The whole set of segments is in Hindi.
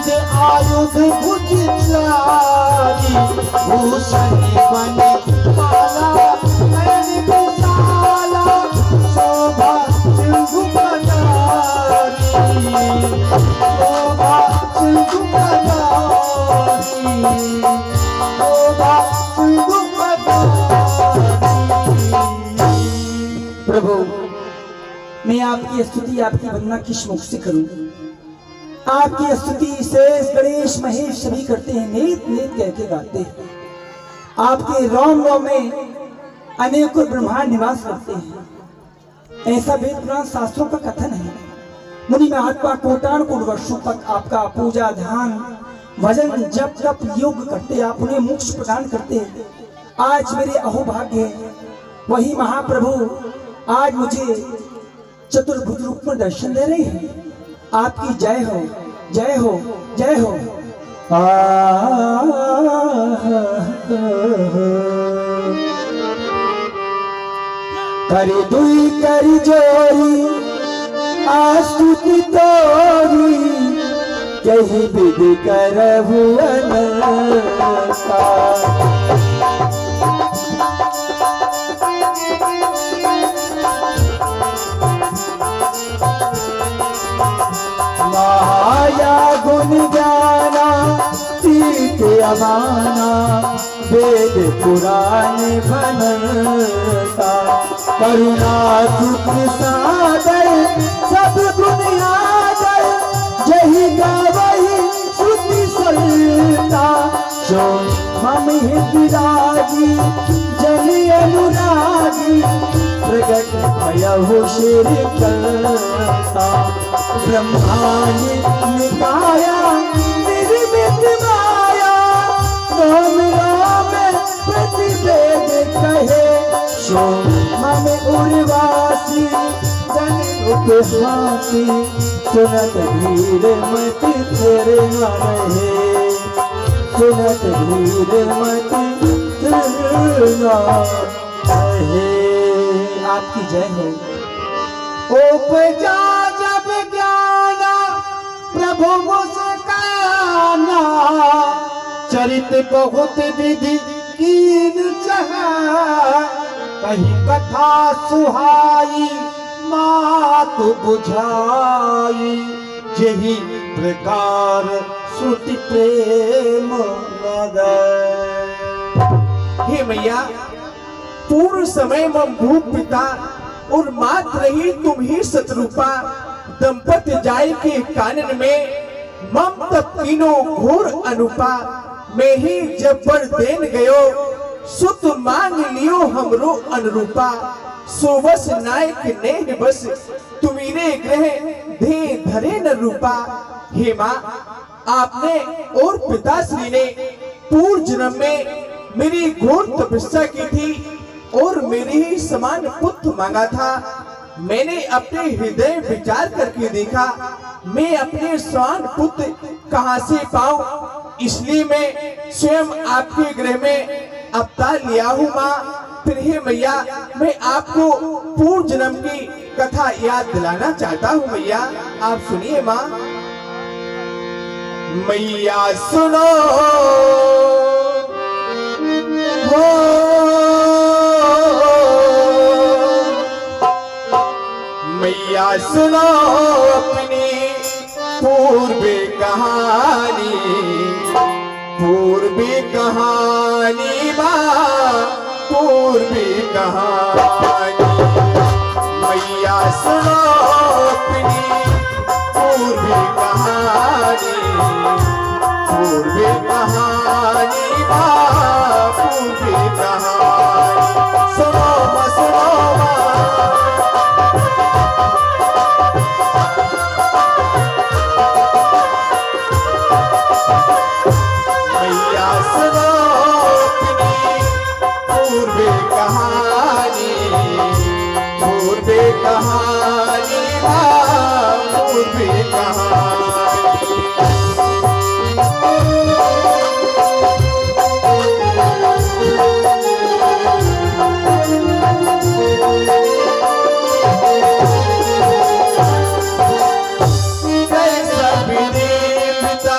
आयुध भुज चारी, भूषण बन माला नयन विशाला, शोभा सिंधु पदारी, शोभा सिंधु पदारी, शोभा सिंधु पदारी। प्रभु, मैं आपकी स्तुति आपकी वंदना किस मुख से करूं? आपकी स्तुति शेष गणेश महेश सभी करते हैं, नीत नीत कह के गाते हैं। आपके रोम रोम में अनेकों ब्रह्मांड निवास करते हैं, ऐसा वेद पुराण शास्त्रों का कथन है। मुनि महात्मा कोटान कोट वर्षों तक आपका पूजा ध्यान भजन जप तप योग करते, आप उन्हें मोक्ष प्रदान करते हैं। आज मेरे अहोभाग्य है, वही महाप्रभु आज मुझे चतुर्भुज रूप में दर्शन दे रहे हैं। आपकी जय हो, जय हो, जय हो। करी दुई करी जोरी आस्तुति तोरी, यही विधि करहु अनंता। माया गुण ज्ञाना तीर्थ अमाना, वेद पुराण बनता। करुणा सुख सागर सब गुण आदर, जही गावही श्रुति सलता। जो मम हितरागी जन अनुरागी, प्रगट भयहु श्री कलता। ब्रह्मांड निकाया निर्मित माया, राम राम प्रतिवेद कहे। सो मम उर्वासी जन उपहासी, सुनत भीड़ मति तेरे न रहे, सुनत भीड़ मति तेरे न रहे। आपकी जय हो। उपजा जब ज्ञाना प्रभु मुस्काना, चरित बहुत विधि कीन चाहा। कहीं कथा सुहाई मात बुझाई, यही प्रकार श्रुति प्रेम लगे। हे मैया, पूर्व समय मम भूप पिता और मात्र ही तुम ही सतरूपा, दंपत्य जाय के कानन में मम तब तीनों घोर अनुपा। मैं ही जब बर देन गयो, सुत मांग लियो हमरो अनुरूपा। सोवस नायक ने बस तुम्हारे ग्रह दे धरे न रूपा। हे माँ, आपने और पिताश्री ने पूर्व जन्म में मेरी घोर तपस्या की थी और मेरे ही समान पुत्र मांगा था। मैंने अपने हृदय विचार करके देखा, मैं अपने समान पुत्र कहां से पाऊं, इसलिए मैं स्वयं आपके गृह में अवतार लिया हूँ माँ। फिर हे मैया, मैं आपको पूर्व जन्म की कथा याद दिलाना चाहता हूँ मैया, आप सुनिए माँ। मैया सुनो मैया सुनो अपनी पूर्वी कहानी, पूर्वी कहानी माँ, पूर्वी कहानी। मैया सुनो अपनी पूर्वी कहानी, पूर्वी कहानी माँ, पूर्वी कहानी। सुनो माँ, सुनो माँ। कहानी पूर्वी कहानी। कैसा विधि पिता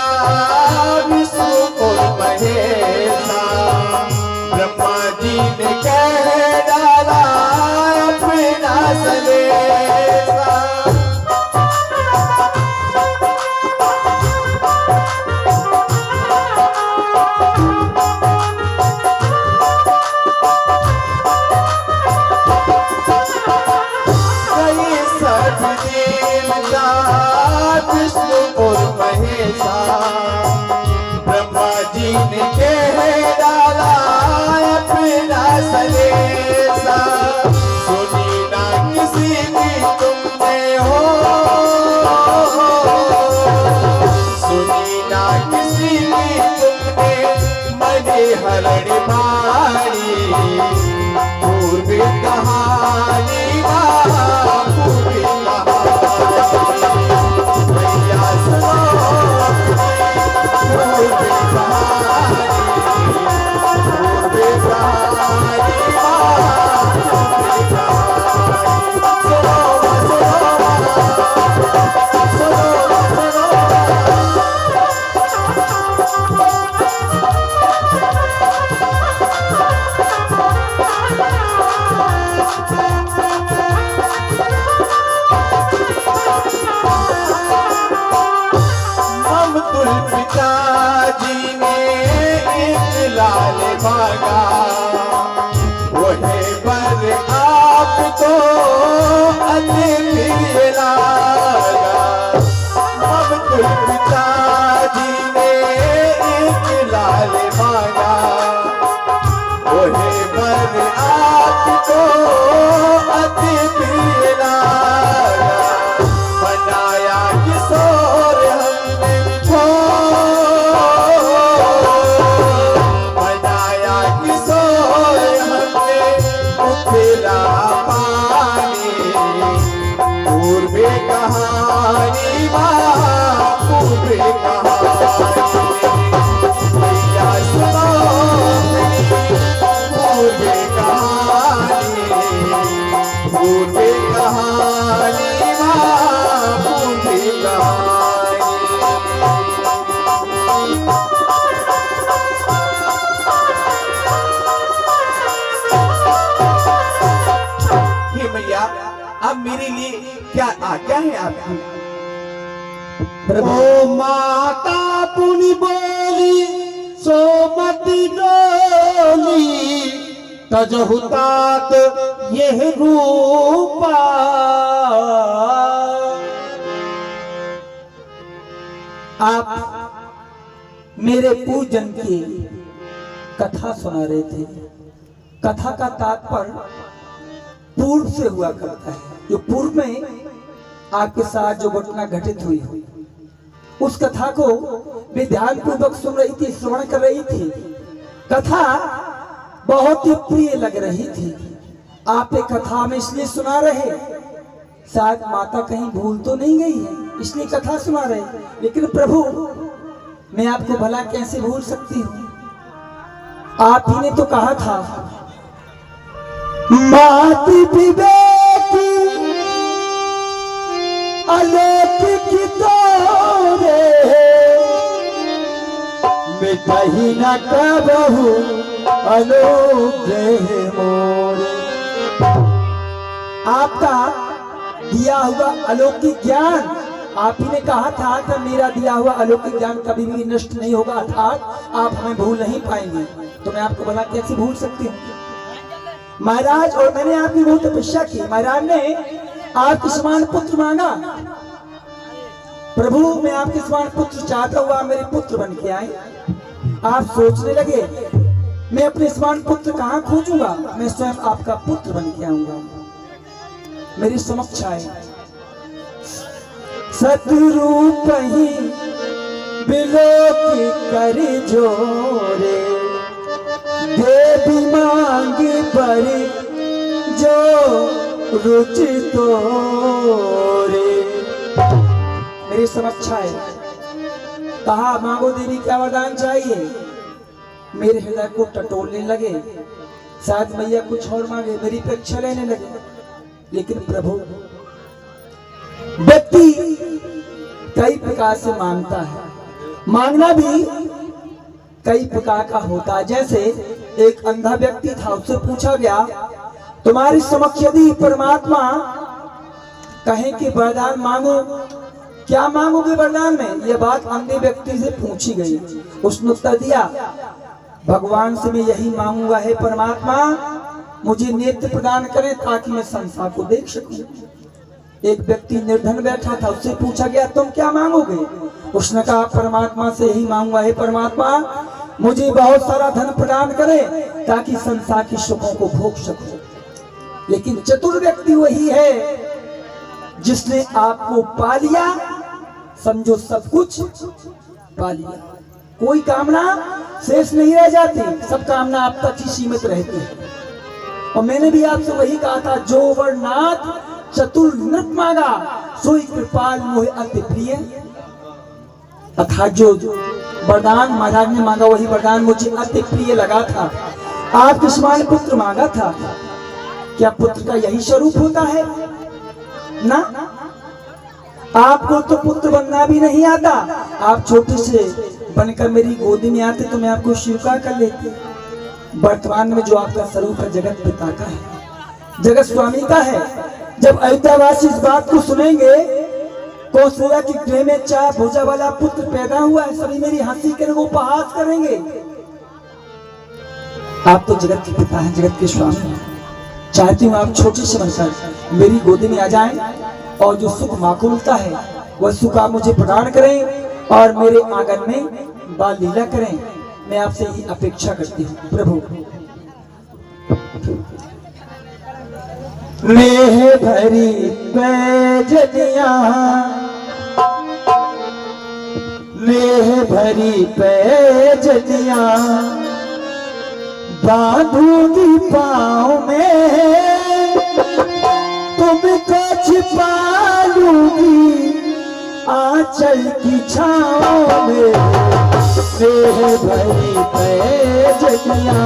मेरे लिए क्या आज्ञा है आपकी? ओ माता पुनि बोली सोमति डोली तजहु तात यह रूपा। आप मेरे पूजन की कथा सुना रहे थे। कथा का तात्पर्य पूर्व से हुआ करता है, जो पूर्व में आपके साथ जो घटना घटित हुई उस कथा को वे ध्यान पूर्वक सुन रही थी, श्रवण कर रही थी। कथा बहुत ही प्रिय लग रही थी। आप एक कथा में इसलिए सुना रहे, शायद माता कहीं भूल तो नहीं गई है इसलिए कथा सुना रहे, लेकिन प्रभु मैं आपको भला कैसे भूल सकती हूँ? आप ही ने तो कहा था माति विवेकी अलौकिक तोरे मिटहि न कबहु अनुग्रह मोरे। आपका दिया हुआ अलौकिक ज्ञान, आप ही ने कहा था कि मेरा दिया हुआ अलौकिक ज्ञान कभी भी नष्ट नहीं होगा, अर्थात आप हमें भूल नहीं पाएंगे। तो मैं आपको भला कैसे भूल सकती हूँ महाराज? और मैंने आपकी बहुत तपस्या की। महाराज ने आपके समान पुत्र मांगा। प्रभु मैं आपके समान पुत्र चाहता हुआ मेरे पुत्र बन के आए। आप सोचने लगे मैं अपने समान पुत्र कहाँ खोजूंगा, मैं स्वयं आपका पुत्र बन के आऊंगा। मेरी समक्ष आए सतरूप ही बिलोकी कर जोरे देवी मांगी बड़ी जो रुचि तोरे। मेरी समक्ष आए, कहा मांगो देवी क्या वरदान चाहिए। मेरे हृदय को टटोलने लगे, शायद मैया कुछ और मांगे, मेरी परीक्षा लेने लगे। लेकिन प्रभु व्यक्ति कई प्रकार से मांगता है, मांगना भी कई प्रकार का होता है। जैसे एक अंधा व्यक्ति था, उससे पूछा गया तुम्हारी समक्ष यदि परमात्मा कहे कि वरदान मांगो, क्या मांगोगे वरदान में? यह बात अंधे व्यक्ति से पूछी गई। उसने उत्तर दिया भगवान से मैं यही मांगूंगा, है परमात्मा मुझे नेत्र प्रदान करें ताकि मैं संसार को देख सकूं। एक व्यक्ति निर्धन बैठा था, उससे पूछा गया तुम क्या मांगोगे? उसने कहा परमात्मा से यही मांगूंगा, है परमात्मा मुझे बहुत सारा धन प्रदान करे ताकि संसार के सुखों को भोग सकूं। लेकिन चतुर व्यक्ति वही है जिसने आपको पा लिया, समझो सब कुछ पा लिया, कोई कामना शेष नहीं रह जाती, सब कामना आप तक ही सीमित रहती है। और मैंने भी आपसे वही कहा था जो वर्नाथ चतुर नृप मांगा सोई कृपाल मोहे अति प्रिय। अर्थात जो वरदान महाराज ने मांगा वही वरदान मुझे अति प्रिय लगा था। आपके समान पुत्र मांगा था, क्या पुत्र का यही स्वरूप होता है ना? आपको तो पुत्र बनना भी नहीं आता, आप छोटे से बनकर मेरी गोदी में आते तो मैं आपको स्वीकार कर लेती। वर्तमान में जो आपका स्वरूप है जगत पिता का है, जगत स्वामी का है। जब अयोध्यावासी इस बात को सुनेंगे कौशल्या की गृह में 4 भुजा वाला पुत्र पैदा हुआ है, सभी मेरी हंसी करेंगे, उपहास करेंगे। आप तो जगत के पिता हैं, जगत के स्वामी हैं। चाहती हूँ आप छोटे से बनकर मेरी गोदी में आ जाएं और जो सुख माँ को मिलता है वह सुख आप मुझे प्रदान करें और मेरे आंगन में बाल लीला करें। मैं आपसे ये अपेक्षा करती हूँ प्रभु। नेह भरी पैजनिया, नेह भरी पैजनिया बांधूंगी पाँव में, तुमको छिपा लूंगी आंचल की छाँव में। नेह भरी पैजनिया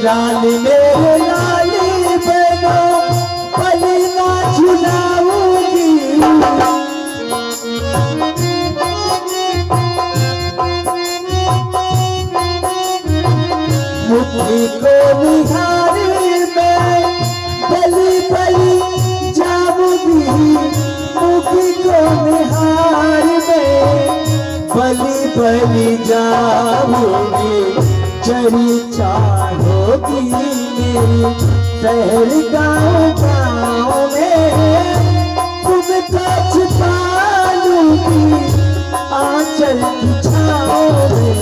लाली मेरे लाली बनो पली ना झुलाऊंगी, बलि बलि जाऊंगी चरी चाहोगी मेरी शहर गाँव गाँव में तुमको छिपा लूंगी आंचल की छाँव में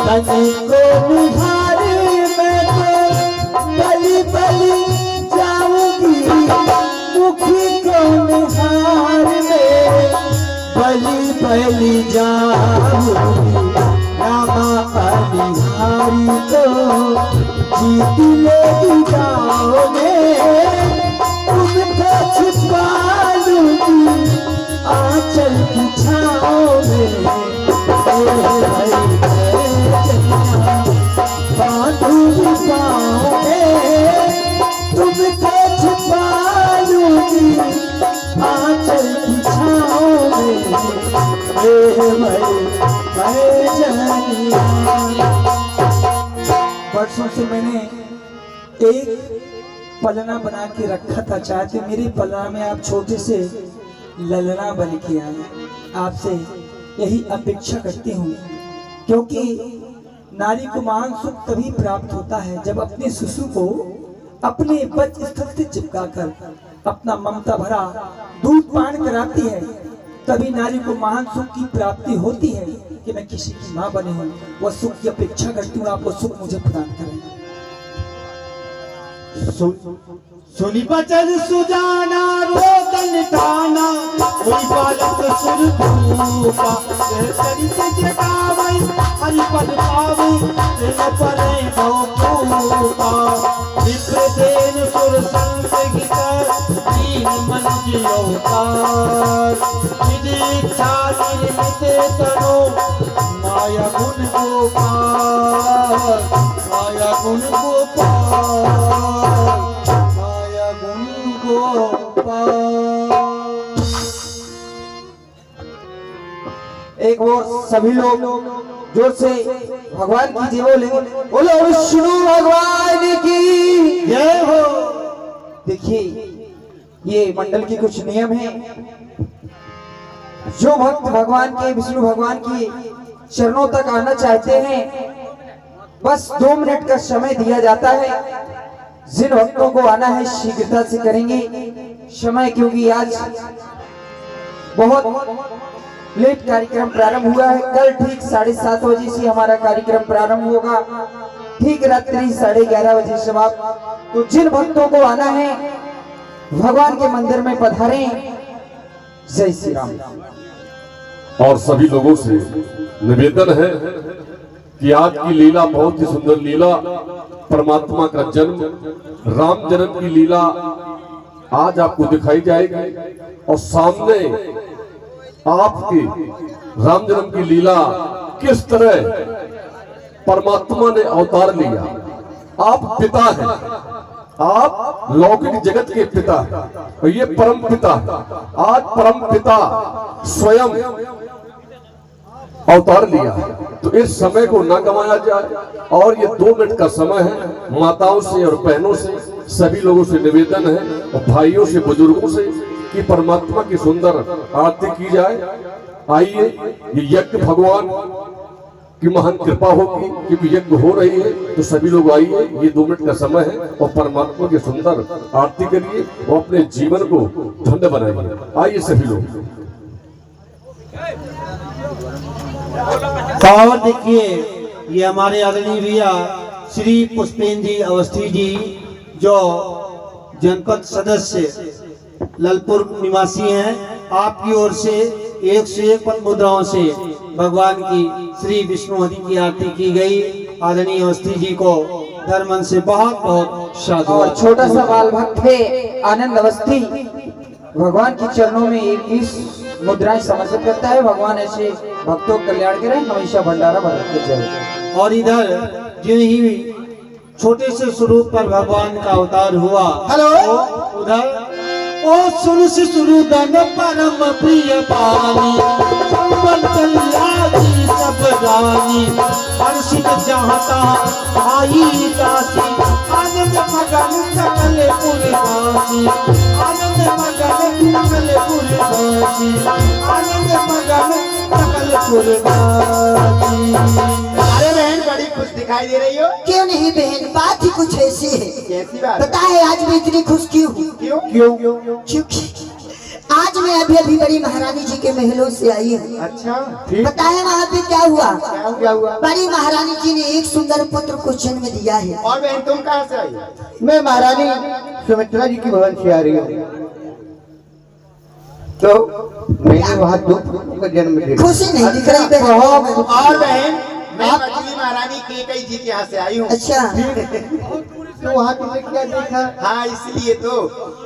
भरी को निहारे मैं तो बलि बलि जाऊंगी मुखी को निहार में बलि बलि जाऊंगी रामा बलिहारी तो जीत ले जाओगे तुमको छिपा लूंगी आंचल की छाँव में बांधूंगी पाँव में तुमको छिपा लूंगी आंचल की छाँव में वर्षों से मैंने एक पलना बना के रखा था, चाहते मेरी पलना में आप छोटे से ललना बन के आए। आपसे यही अपेक्षा करती हूँ, क्योंकि नारी को महान सुख तभी प्राप्त होता है जब अपने शिशु को अपने बच स्थल से चिपकाकर अपना ममता भरा दूध पान कराती है, तभी नारी को महान सुख की प्राप्ति होती है कि मैं किसी की माँ बने हूँ। वह सुख की अपेक्षा करती हूँ, आप वो सुख मुझे प्रदान करें। सुनी बचन सुजाना रोदन ठाना कोई बालक सुर धूपा चरित जटावई हरि पद पावई तेन परे भवपूपा विप्र देन सुर संग गीत दीन मन की अवतार विधि इच्छा निर्मित तनो माया गुण गोपाल माया गुण गोपाल एक वो सभी लोग जोर से भगवान की जय बोलेंगे, बोलो विष्णु भगवान की जय हो। देखिए ये मंडल के कुछ नियम हैं। जो भक्त भगवान के विष्णु भगवान की चरणों तक आना चाहते हैं, बस 2 मिनट का समय दिया जाता है। जिन भक्तों को आना है शीघ्रता से करेंगे समय, क्योंकि आज बहुत लेट कार्यक्रम प्रारंभ हुआ है। कल ठीक 7:30 बजे से हमारा कार्यक्रम प्रारंभ होगा, ठीक रात्रि 11:30 बजे समाप्त। तो जिन भक्तों को आना है भगवान के मंदिर में पधारें। जय श्री राम। और सभी लोगों से निवेदन है कि आज की लीला बहुत ही सुंदर लीला, परमात्मा का जन्म, राम जन्म की लीला आज आपको दिखाई जाएगी। और सामने आपके राम जन्म की लीला किस तरह परमात्मा ने अवतार लिया। आप पिता हैं, आप लौकिक जगत के पिता हैं और ये परम पिता है। आज परम पिता स्वयं अवतार लिया, तो इस समय को ना गंवाया जाए। और ये 2 मिनट का समय है। माताओं से और बहनों से सभी लोगों से निवेदन है, और भाइयों से बुजुर्गों से, कि परमात्मा की सुंदर आरती की जाए। आइए, ये यज्ञ भगवान की महान कृपा होगी, क्योंकि यज्ञ हो रही है। तो सभी लोग आइए, ये 2 मिनट का समय है, और परमात्मा की सुंदर आरती करिए और अपने जीवन को धन्य बनाइए। आइए सभी लोग। और देखिए, ये हमारे आदरणीय भैया श्री पुष्पेंद्र जी अवस्थी जी, जो जनपद सदस्य ललपुर निवासी हैं, आपकी ओर से 101 पद मुद्राओं से भगवान की श्री विष्णु हरि की आरती की गई। आदरणीय अवस्थी जी को धर्मन से बहुत बहुत साधुवाद। और छोटा सा बाल भक्त है आनंद अवस्थी, भगवान के चरणों में 21 मुद्राएं समर्पित करता है। भगवान ऐसे भक्तों को कल्याण करें, हमेशा भंडारा भरते जाए। और इधर जो ही छोटे से स्वरूप पर भगवान का अवतार हुआ। हेलो। उधर ओ सुन सुरुदन परम प्रिय पानी संबल कल्याणी सब रानी हर्षित जहाँ आई दासी आनंद मगन सकल पुरवासी आनंद मगन सकल पुरवासी आनंद मगन सकल पुरवासी। अरे बहन बड़ी खुश दिखाई दे रही हो। क्यों नहीं बहन, बात ही कुछ ऐसी है। कैसी बात? पता है आज मैं इतनी खुश क्यों हूँ? क्यों? क्योंकि आज मैं अभी बड़ी महारानी जी के महलों से आई हूँ। अच्छा पता है वहाँ पे क्या हुआ? क्या हुआ? बड़ी महारानी जी ने एक सुंदर पुत्र को जन्म दिया है। और बहन तुम कहाँ से आई? मैं महारानी सुमित्रा जी की भवन से आ रही हूँ। तो मैंने वहाँ दो पुत्रों का जन्म दिया। खुशी नहीं दिख रही बहन। और बहन मैं मछली महारानी केकई जी के यहाँ से आई हूँ। अच्छा तो वहाँ तुमने क्या देखा? हाँ इसलिए तो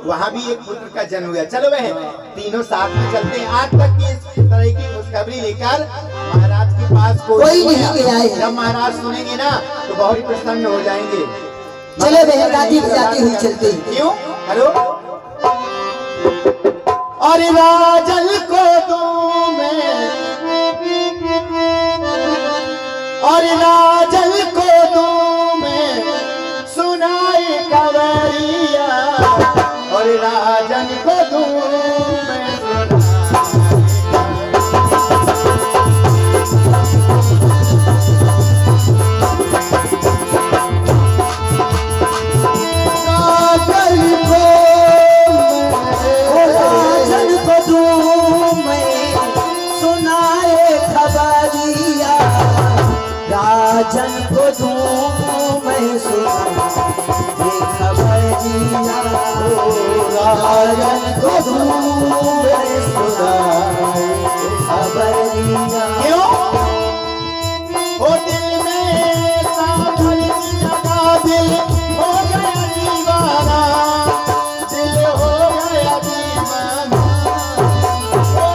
वहाँ भी एक पुत्र का जन्म हुआ। चलो बहन तीनों साथ में चलते हैं। आज तक की इस तरह की खुशखबरी लेकर महाराज के पास कोई नहीं गया है। जब महाराज सुनेंगे ना तो बहुत प्रसन्न हो जाएंगे। चलो बहन गाती बजाती हुई चलते हैं। क्यों? हेलो। और राजल को दूं मैं और राजल को दूं मैं सुनाई कवरिया और राजन को दूं मैं राजन को दूं मैं सुनाए खबरिया राजन को दूं मैं सुनाए खबरिया। क्यों? ओ दिल में सावन जगा दिल हो गया दीवाना दिल हो गया दीवाना। ओ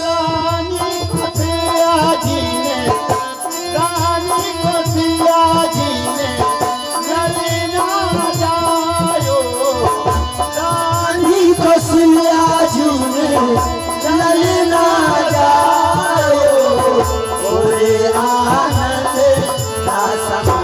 रानी को सिया जी ने रानी को सिया जी ने ललना जायो रानी को सिया जी ने ललना जायो ओरे आनंद का समा।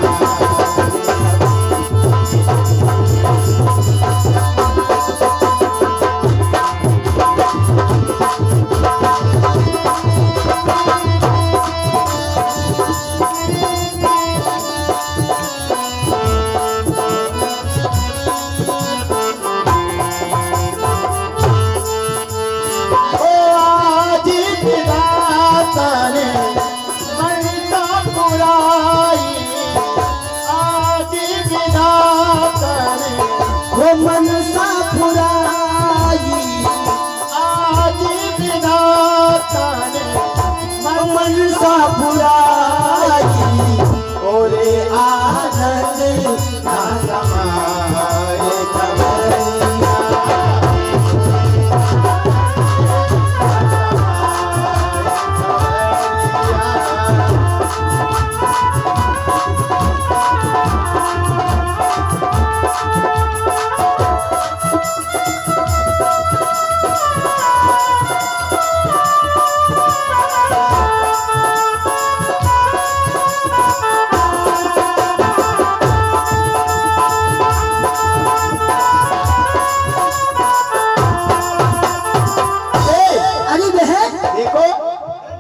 मनसा पुराई आज विधाता ने मनसा पुराई ओरे आनंद का समाए खबरिया।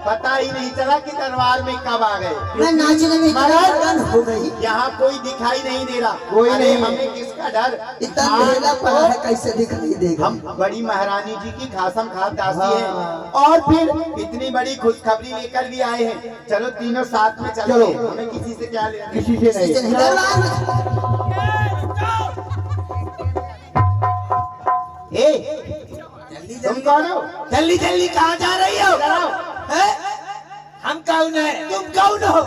पता ही नहीं चला कि दरबार में कब आ गए। मैं नाचने में मगन हो गई। यहाँ कोई दिखाई नहीं दे रहा। कोई नहीं। हमें किसका डर? इतना अंधेरा पड़ा है कैसे दिखाई देगा? हम बड़ी महारानी जी की खासम खास दासी हैं और फिर इतनी बड़ी खुशखबरी लेकर भी आए हैं। चलो तीनों साथ में चलो। हमें किसी से क्या लेना? किसी से नहीं। दरबार में तुम कौन हो? जल्दी जल्दी कहाँ जा रही हो? हम कौन है? तुम कौन हो?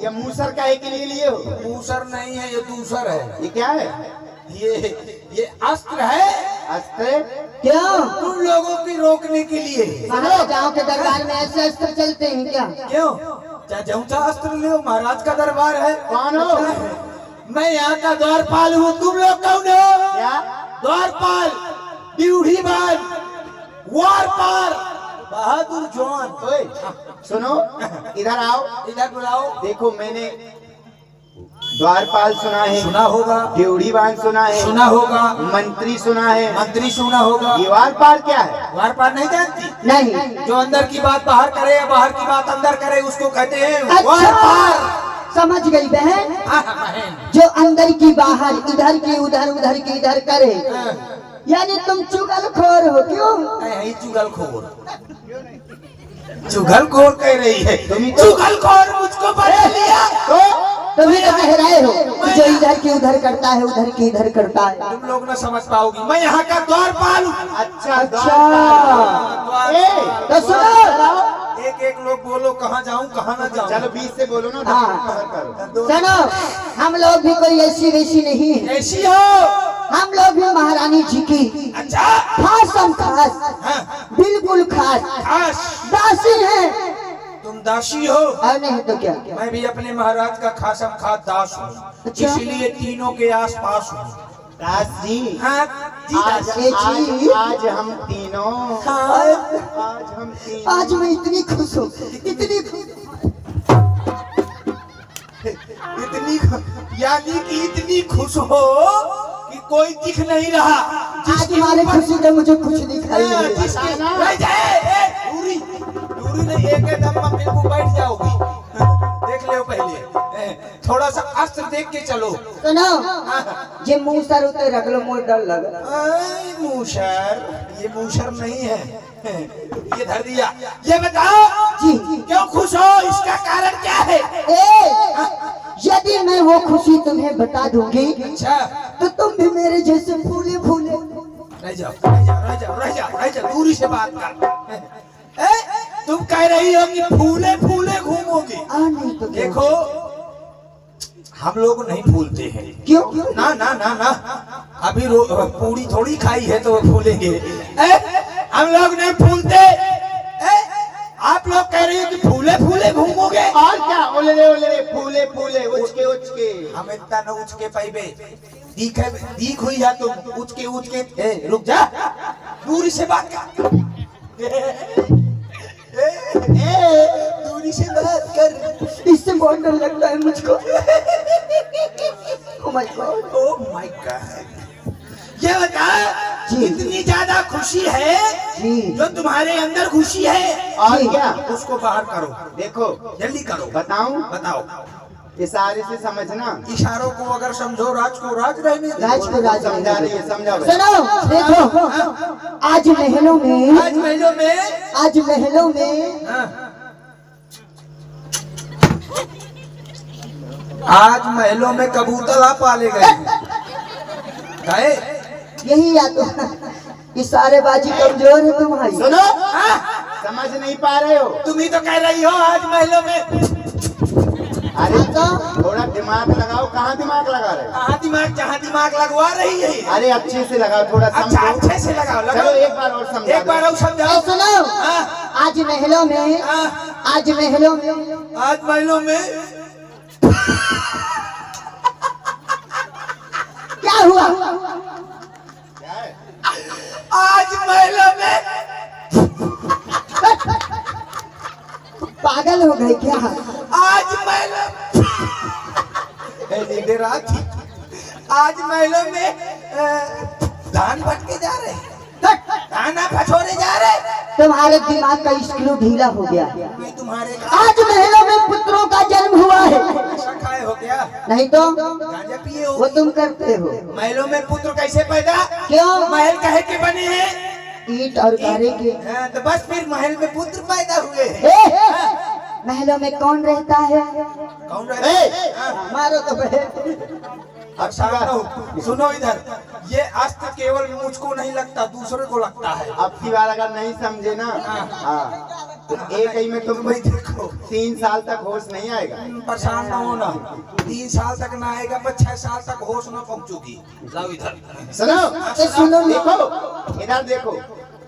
ये मूसर काहे के लिए लिए हो? दूसर नहीं है, ये दूसर है। ये क्या है? ये अस्त्र है। अस्त्र? क्या तुम लोगों की रोकने के लिए। महाराजाओं के दरबार में ऐसे अस्त्र चलते हैं क्या? क्यों? जऊचा अस्त्र ले महाराज का दरबार है। कौन हो? मैं यहाँ का द्वारपाल हूँ। तुम लोग कौन हो? क्या? द्वारपाल, ड्यूढ़ीबाज, वारपाल, बहादुर जवान। ओए, सुनो, इधर आओ। इधर बुलाओ। देखो, मैंने द्वारपाल सुना है, सुना होगा। ड्योढ़ीबाज सुना है, सुना होगा। मंत्री सुना है। मंत्री सुना होगा। ये वारपाल क्या है? वारपाल नहीं जानती? नहीं। जो अंदर की बात बाहर करे या बाहर की बात अंदर करे उसको कहते हैं अच्छा, वारपाल। समझ गई बहन। हाँ, बहन। जो अंदर की बाहर, इधर की उधर, उधर की इधर करे, यानी तुम चुगलखोर हो। क्यों? नहीं, चुगलखोर। चुगलखोर कह रही है। तुम तो चुगलखोर मुझको बना लिया। तुम्हें तो कह रहे हो कि जो इधर की उधर करता है, उधर की इधर करता है। तुम लोग न समझ पाओगी। मैं यहाँ का द्वारपाल हूँ। अच्छा, अच्छा। तो सुनो, एक एक लोग बोलो, कहाँ जाऊँ कहाँ ना जाऊँ। चलो बीच से बोलो ना। हाँ। करो। सुनो, हम लोग भी कोई ऐसी वैसी नहीं है। कैसी हो? हम लोग भी महारानी जी की अच्छा। खास हम खास, हाँ। बिल्कुल खास खास। दासी हैं। तुम दासी हो? और नहीं तो क्या? मैं भी अपने महाराज का खासम खास दास हूँ। अच्छा। इसलिए तीनों के आस पास हूँ। दास जी, हाँ जी, आज दास। आज हम तीनों, हाँ। आज हम तीनों, आज मैं इतनी खुश हूँ, इतनी खुश। यानी कि इतनी खुश हो कि कोई दिख नहीं रहा। आज तुम्हारी खुशी का मुझे कुछ दिखाई नहीं दे। रह जाए, दूरी दूरी नहीं, एक दम में बिल्कुल बैठ जाओगी। देख लो पहले, थोड़ा सा अस्त्र देख के चलो। सुनो, जे मुंह सर उते रख लो, मुझे डर लगा। मूसर, ये मूसर नहीं है, ये धर दिया। ये बताओ जी। क्यों खुश हो? इसका कारण क्या है? यदि मैं वो खुशी तुम्हें बता दूंगी, अच्छा, तो तुम भी मेरे जैसे फूले फूले। रह जाओ, रह जाओ, रह जाओ, रह जाओ, रह जाओ, दूरी से बात कर। तुम कह रही हो कि फूले फूले घूमोगे। नहीं तो क्या? देखो, हम लोग नहीं फूलते हैं। क्यों? ना ना ना ना, अभी पूरी थोड़ी खाई है तो फूलेंगे। हम लोग नहीं फूलते। आप लोग कह रहे हो कि फूले फूले घूमोगे। और क्या? ओले ओले, फूले फूले, उचके उचके। हम इतना न उचके पाइबे। दीख हुई है तुम उचके उचके। रुक जा, दूरी से बात कर। दूरी से बात कर। इससे बहुत डर लगता है मुझको। Oh my God! Oh my God. ये बता, जी। इतनी ज्यादा खुशी है जी। जो तुम्हारे अंदर खुशी है, और क्या? उसको बाहर करो। देखो, जल्दी करो। बताऊं? बताओ। इशारे से समझना। इशारों को अगर समझो, राज को राज रहने दो। राज को राज समझा रही है, समझा भाई। सुनो, देखो, आज महलों में, आज महलों में, आज महलों में, आज महलों में कबूतर पाले गए। गए? यही या तो इशारेबाजी कमजोर है तुम्हारी। सुनो, समझ नहीं पा रहे हो? तुम ही तो कह रही हो आज महलों में। अरे थोड़ा दिमाग लगाओ। कहाँ दिमाग लगा रहे हो? कहाँ दिमाग? जहाँ दिमाग लगवा रही है। अरे अच्छे से लगाओ, थोड़ा अच्छा, समझो। अच्छे से लगाओ, लगाओ। चलो एक बार और समझा एक बार और समझाओ। सुनो, हाँ। आज महलों में, हाँ। आज महलों में, आज महलों में क्या हुआ? आज महलों में पागल हो गए क्या? आज महलों आज महलों में धान भटके जा रहे हैं, दाना फछोरे जा रहे हैं। तुम्हारे दिमाग का स्क्रू ढीला हो गया है। ये तुम्हारे आज महलों में पुत्रों का जन्म हुआ है। नशा खाए हो क्या? नहीं तो गांजा पिए हो? वो तुम करते हो। महलों में पुत्र कैसे पैदा? क्यों? महल कहे के बने हैं? ईट और गारे के। हाँ, तो बस फिर महल में पुत्र पैदा हुए हैं। महलों में कौन रहता है? कौन रहता है? हाँ। मारो तो बहन। अब सावधान, सुनो इधर। ये अस्त्र केवल मुझको नहीं लगता, दूसरे को लगता है। अब की बार अगर नहीं समझे ना, हाँ, तो एक ही में तुम भाई देखो, 3 साल तक होश नहीं आएगा। परेशान ना होना। 3 साल तक ना आएगा, पर 6 साल तक होश ना पहुंचोगी। लाओ इधर। सुनो, सुनो, देखो, इधर देखो।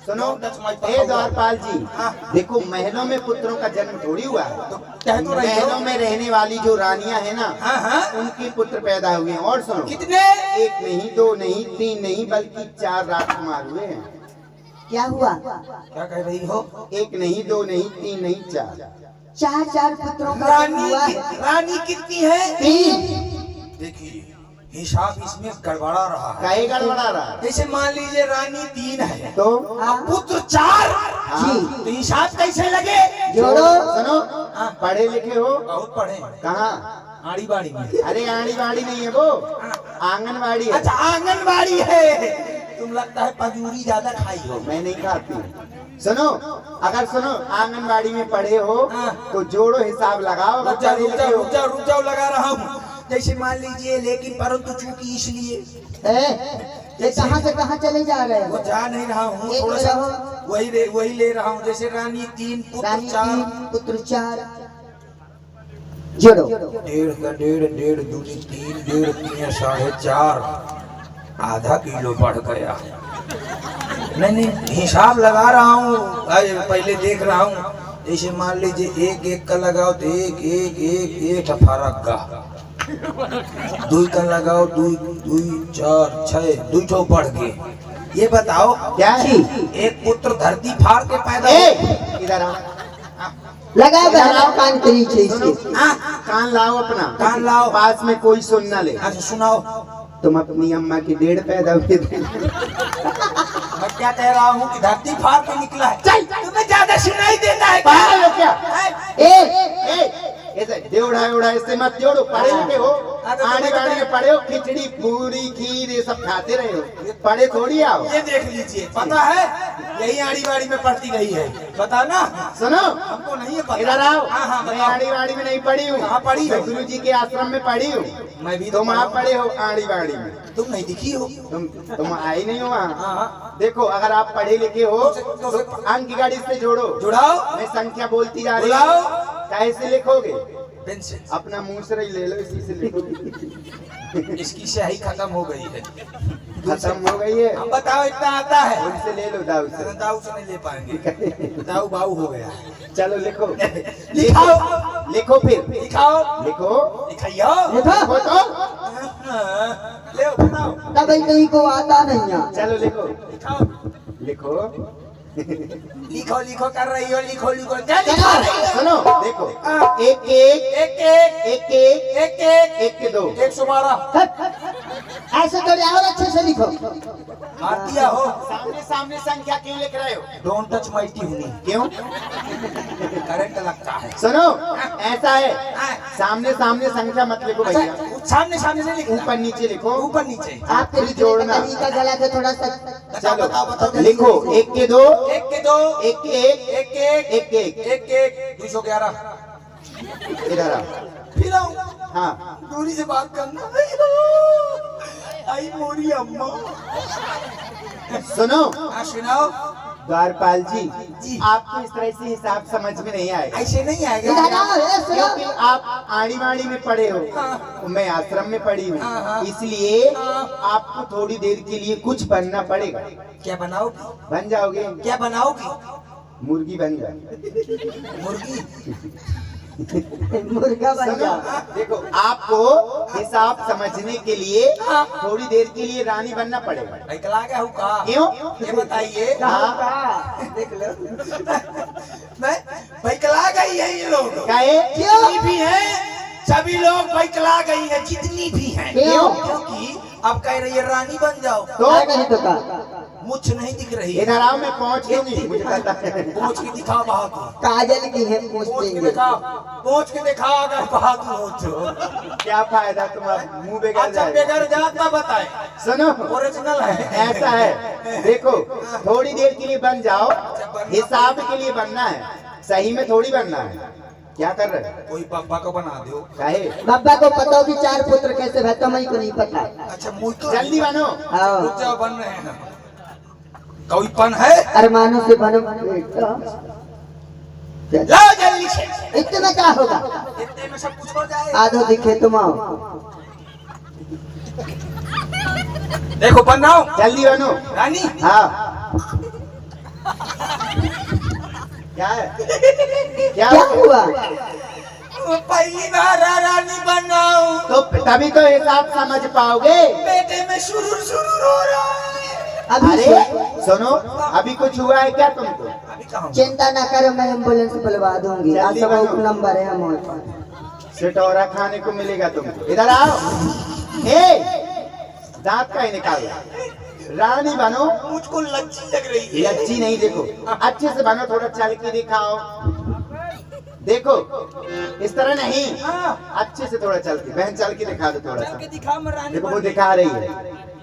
सुनो That's my हे power. द्वारपाल जी, हाँ। देखो महलों में पुत्रों का जन्म थोड़ी हुआ है। कह तो रही हो। महलों में रहने वाली जो रानियां है ना, हाँ हाँ उनके पुत्र पैदा हुए हैं। और सुनो, कितने? एक नहीं, दो नहीं, तीन नहीं, बल्कि 4 राजकुमार हुए हैं। क्या हुआ? क्या कह रही हो? एक नहीं, दो नहीं, तीन नहीं, 4। 4 पुत्रों का जन्म रानी हुआ है। रानी कितनी है? 3। देखिए हिसाब इसमें गड़बड़ा रहा है। काहे गड़बड़ा रहा है? जैसे मान लीजिए रानी 3 है तो अब पुत्र 4, जी। तो हिसाब कैसे लगे? जोड़ो। सुनो, पढ़े लिखे हो? बहुत पढ़े कहाँ? आड़ी बाड़ी में। अरे आड़ी बाड़ी नहीं है वो, आंगनबाड़ी है। अच्छा आंगनबाड़ी है। तुम लगता है पजूरी ज्यादा खाई हो। मैं नहीं खाती। सुनो, अगर सुनो आंगनबाड़ी में पढ़े हो हाँ। तो जोड़ो, हिसाब लगाओ। अगर पढ़े लिखे हो रुक जाओ लगा रहा हूँ। जैसे मान लीजिए लेकिन परंतु चूंकि इसलिए ये कहाँ से कहाँ चले जा रहे वो हो? जा नहीं रहा हूँ, एक थोड़ा सा रहो। वही ले रहा हूँ। जैसे रानी 3 पुत्र रानी 4, 3 पुत्र 4। जोड़ो। 1.5 का 1.5 दूनी 3, 1.5 3 4.5 आधा किलो बढ़ गया। नहीं हिसाब लगा रहा हूँ, पहले देख रहा हूँ। जैसे मान लीजिए 1 का लगाओ तो 1 फर्क का 2 का लगाओ 2 4 6 2 ठो बढ़ गए। ये बताओ क्या है? एक पुत्र धरती फाड़ के पैदा इधर आओ। लगा बहना कान के नीचे सुनो, इसके। कान लाओ अपना, कान लाओ। पास में कोई सुन ना ले। अच्छा सुनाओ। तुम अपनी अम्मा की 1.5 पैदा हुए थे। मैं क्या कह रहा हूँ कि धरती फाड़ के निकला है। चल तुम्हें ज्यादा सुनाई देता है क्या? पागल हो क्या? ए ऐसे देवड़ा इससे मत जोड़ो। पढ़े लिखे हो, आड़ी बाड़ी में पढ़े हो, खिचड़ी पूरी खीर ये सब खाते रहे हो, पढ़े थोड़ी आओ। ये देख लीजिए, पता है यही आड़ी बाड़ी में पढ़ती रही है। बता ना, सुनो, हमको नहीं है पता। इधर आओ। हाँ मैं बताओ। आड़ी बाड़ी में नहीं पढ़ी हूँ। कहाँ पढ़ी हो? मैं गुरु जी के आश्रम में पढ़ी हूँ। मैं भी तो तुम वहाँ पढ़े हो आड़ी बाड़ी में। तुम नहीं दिखी हो। तुम आई नहीं हो वहाँ। हाँ। देखो, अगर आप पढ़े लिखे हो तो अंक की गाड़ी से जोड़ो। जुड़ाओ। मैं संख्या बोलती जा रही बुलाओ। हूँ। कैसे लिखोगे? पेंसिल। अपना मुंह से ले लो, इसी से लिखो। इसकी स्याही खत्म हो गई है। खत्म हो गई है। हम बताओ इतना आता है। उनसे ले लो, दाऊ से। दाऊ से नहीं ले पाएंगे, दाऊ बाऊ हो गया। चलो लिखो। लिखाओ। लिखो फिर। लिखाओ। लिखो। लिखाइयो। लिखो तो। ले बताओ। तब कहीं को आता नहीं है। चलो लिखो। लिखाओ। लिखो। लिखो कर रही हो। लिखो क्या लिखा रही हो? सुनो, देखो, एक के 2 112। ऐसे थोड़ी और अच्छे से लिखो। मार दिया हो। सामने संख्या क्यों लिख रहे हो? Don't touch my TV. क्यों? करंट लगता है। सुनो, ऐसा है, सामने संख्या मत लिखो भैया, सामने से लिखो। ऊपर नीचे लिखो। ऊपर नीचे। आपके फिर जोड़ना। का गला के थोड़ा सा चलो बताओ। लिखो। 1 के 2 1 के 2 1 के 1 1 1 211। इधर आओ। फिर आऊं। हाँ, दूरी से बात करना। आई मोरी अम्मा। सुनो सुनाओ। द्वारपाल जी, जी। आपको इस तरह से हिसाब समझ में नहीं आएगा, ऐसे नहीं आएगा। इधर आओ, ए, सुनो। क्योंकि आप आड़ी बाड़ी में पढ़े हो, मैं आश्रम में पढ़ी हूँ, हाँ। इसलिए आपको थोड़ी देर के लिए कुछ बनना पड़ेगा। क्या बनाओगी? बन जाओगे, क्या बनाओगी? मुर्गी बन जाओगे। मुर्गी। मुर्गा बन सुनो, जाओ। देखो, आपको हिसाब समझने के लिए थोड़ी देर के लिए रानी बनना पड़ेगा। निकला गया हूँ का? क्यों? ये बताइए। हाँ। देख लो। मैं बैकला गई है ये लोग। काहे? जितनी भी हैं सभी लोग बैकला गई है, जितनी भी हैं। क्यों? क्योंकि अब कह रही है रानी बन जाओ। तो नहीं तो का मुझ नहीं दिख रही है। इधर आओ, मैं पहुंच लूंगी, मुझे पता है। पहुंच के दिखा बहादुर। काजल की है पूछ पहुंच के देंगे। दिखा। पहुंच के दिखा अगर बहादुर हो तो। क्या फायदा, तुम अब मुंह बेकार अच्छा जाएगा। बेगर जाता बताए। सुनो, ओरिजिनल है। ऐसा है, देखो, थोड़ी देर के लिए बन जाओ, हिसाब के लिए बनना है, सही में थोड़ी बनना है। क्या कर रहे हो? कोई पापा को बना दो। काहे? बाबा को पता हो कि 4 पुत्र कैसे भैया मई को नहीं पता है। अच्छा मुझको जल्दी बनो। हाँ। रुक जाओ, बन रहे हैं। कोई पन है? अरमानों से बनो बेटा। लाओ जल्दी से। इतने में क्या होगा? इतने में सब कुछ हो जाए। आधो दिखे तुम आओ। देखो बन रहा हूँ। जल्दी बनो। रानी हाँ, क्या है? क्या क्या हुआ? पहली बार रानी बना हूँ, तो तभी तो हिसाब समझ पाओगे। पेटे में शुरू शुरू हो रहा है। अभी अरे से सुनो, अभी कुछ हुआ है क्या तुमको? अभी कहाँ? चिंता न करो, मैं एम्बुलेंस बुलवा दूंगी। जल्दी सब बनो। नंबर है हमारे पास। सिटौरा खाने को मिलेगा तुमको। इधर आओ। ए, दांत का ही निकाल। रानी बनो। मुझको लज्जी लग रही है। लज्जी नहीं, देखो अच्छे से बनो, थोड़ा चल के दिखाओ। देखो इस तरह नहीं, अच्छे से थोड़ा चल के। बहन चल के दिखा दो थोड़ा सा। दिखा मैं रानी देखो वो दिखा रही है।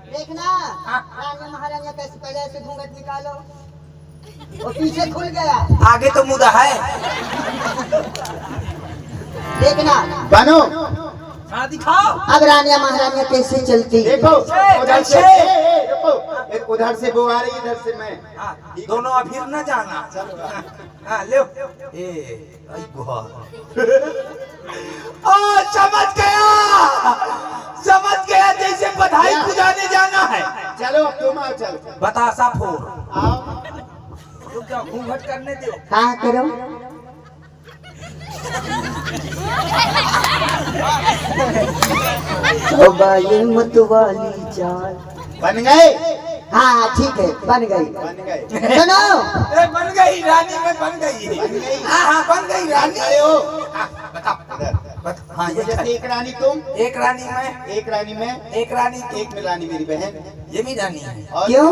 देखना रानी महारानी कैसे पहले से घूंघट निकालो, वो पीछे खुल गया। आगे तो मुदा है। देखना बनो। हाँ दिखाओ। अब रानिया महारानियां कैसे चलती। देखो उधर से, रुको, एक उधर से वो आ रही है, इधर से मैं। हाँ, दोनों अभी न जाना। हाँ ले। आई गुहा। समझ गया जैसे बधाई बुझाने जाना है। चलो अब तुम आओ, चलो बतासा फोड़। आओ। तो क्या घूंघट करने दो। हाँ करो। ये मत वाली चाल। बन गए? हाँ ठीक है, बन गई। बन गए। सुनो, बन गई रानी में बन गई। बन गई। हाँ बन गई रानी। खड़े हो। बताओ। हाँ ये जैसे एक रानी तुम, एक रानी में, एक रानी में, एक रानी एक में रानी मेरी बहन। ये भी रानी है। और क्यों?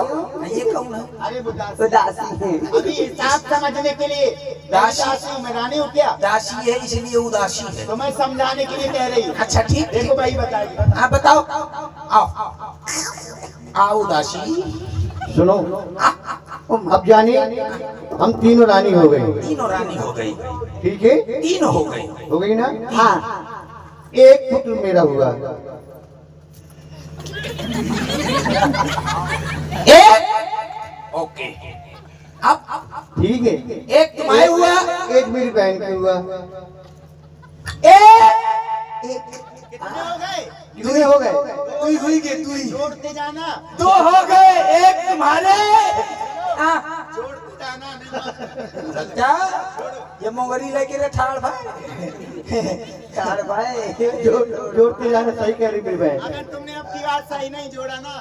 ये कौन है? अरे बुदासी। उदासी है। अभी हिसाब समझने के लिए दासी हूँ मैं, रानी हूँ क्या? दासी है इसलिए उदासी है। तो मैं समझाने के लिए कह रही हूँ। अच्छा ठीक। देखो भाई बताइए। हाँ बताओ। आओ आओ उदासी। सुनो, अब जानिए हम तीनों रानी हो गए। तीनों रानी हो गई। ठीक है, तीन हो गई। हो गई ना? हाँ एक पुत्र मेरा हुआ। एक ओके। अब ठीक है, एक तुम्हारे हुआ, एक मेरी बहन का हुआ। एक कितने हो गए? कितने हो गए? तुई हुई के तुई। जोड़ते जाना, दो हो गए, एक तुम्हारे। जोड़ते जाना। क्या ये मोगरी लेके रे ठाड़ भाई। चार भाई। जोड़ते जाना, सही कह रही मेरी बहन। अगर तुमने अब की बात सही नहीं जोड़ा ना,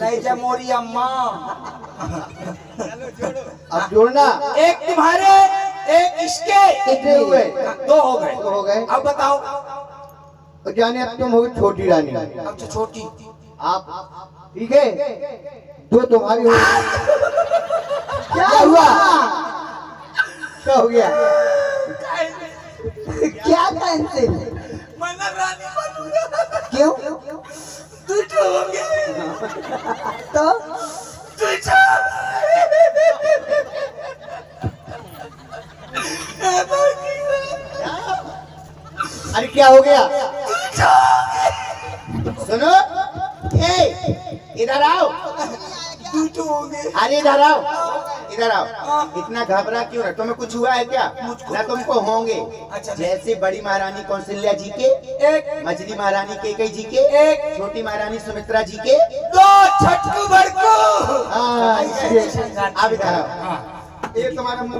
नहीं जा मोरी अम्मा। चलो जोड़ो। अब जोड़ना। एक तुम्हारे, एक इसके। कितने हुए? दो हो गए। दो हो गए। अब बताओ। और जाने अब तुम हो गई छोटी रानी। अब तो छोटी। आप ठीक है, दो तुम्हारी हो गई। क्या हुआ? क्या हो गया? क्या टेंशन? मैं ना रानी बनूंगा। क्यों? तू तो हो गया। तो तू अरे क्या हो गया? सुनो, ए इधर आओ। तू तो हो गया। अरे इधर आओ, इधर आओ। इतना घबरा क्यों है? तुम्हें कुछ हुआ है क्या? ना तुमको होंगे। अच्छा। जैसे बड़ी महारानी कौशल्या जी के, एक मछली महारानी कैकेयी जी के, एक छोटी महारानी सुमित्रा जी के। दो छटकू बड़कू। हाँ, इसलिए। अब इधर आओ। ये तुम्हारा